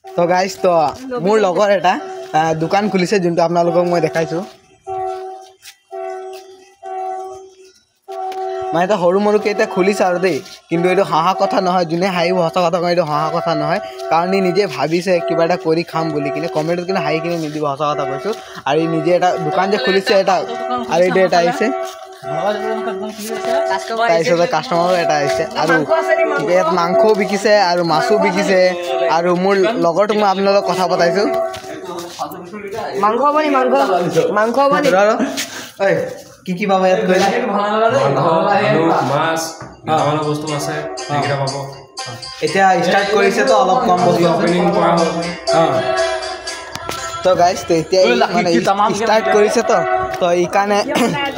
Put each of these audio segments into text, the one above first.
তো গাইজ তো মোৰ লগৰ এটা দোকান খুলিছে যোনটো আপোনালোকক মই দেখাইছোঁ মানে এটা সৰু মৰুকৈ এতিয়া খুলিছে আৰু দেই কিন্তু এইটো হাঁহা কথা নহয় যোনে হাঁহিব সঁচা কথা কয় এইটো হাঁহা কথা নহয় কাৰণ ই নিজে ভাবিছে কিবা এটা কৰি খাম বুলি কিনে কমেণ্টত কিন্তু হাঁহি কিনে নিদিব সঁচা কথা কৈছোঁ আৰু ই নিজে এটা দোকান যে খুলিছে এটা আৰু এইটো এটা আহিছে তাৰপিছতে কাষ্টমাৰো এটা আহিছে আৰু ইয়াত মাংসও বিকিছে আৰু মাছো বিকিছে আৰু মোৰ লগৰটোক মই আপোনালোকক কথা পতাইছোঁ মাংস বনি মাংস বনি কি কি পাব ইয়াত কৈছে মাছ ডাঙৰ বস্তু আছে এইকেইটা পাব এতিয়া ষ্টাৰ্ট কৰিছে তো অলপ কম বস্তু অপেনিং কৰা হ'ল তো গাইজ তো এতিয়া মানে ষ্টাৰ্ট কৰিছে তো এইকাৰণে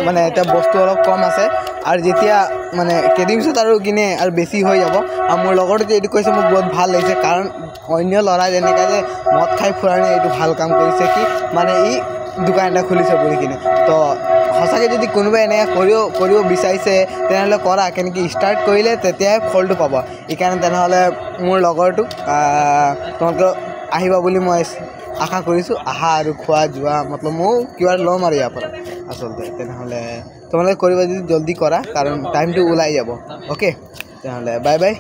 মানে এতিয়া বস্তু অলপ কম আছে আৰু যেতিয়া মানে কেইদিন পিছত আৰু কিনে আৰু বেছি হৈ যাব আৰু মোৰ লগৰটো যে এইটো কৈছে মোক বহুত ভাল লাগিছে কাৰণ অন্য ল'ৰাই যেনেকৈ যে মদ খাই ফুৰা নাই এইটো ভাল কাম কৰিছে কি মানে ই দোকান এটা খুলিছে বুলি কিনে তো সঁচাকৈ যদি কোনোবাই এনেকৈ কৰিব বিচাৰিছে তেনেহ'লে কৰা কেনেকৈ ষ্টাৰ্ট কৰিলে তেতিয়াই ফলটো পাব সেইকাৰণে তেনেহ'লে মোৰ লগৰটোক তোমালোকে আহিবা বুলি মই আশা কৰিছোঁ আহা আৰু খোৱা যোৱা মতলব ময়ো কিবা ল'ম আৰু ইয়াৰ পৰা আচলতে তেনেহ'লে তোমালোকে কৰিবা যদি জল্দি কৰা কাৰণ টাইমটো ওলাই যাব অ'কে তেনেহ'লে বাই বাই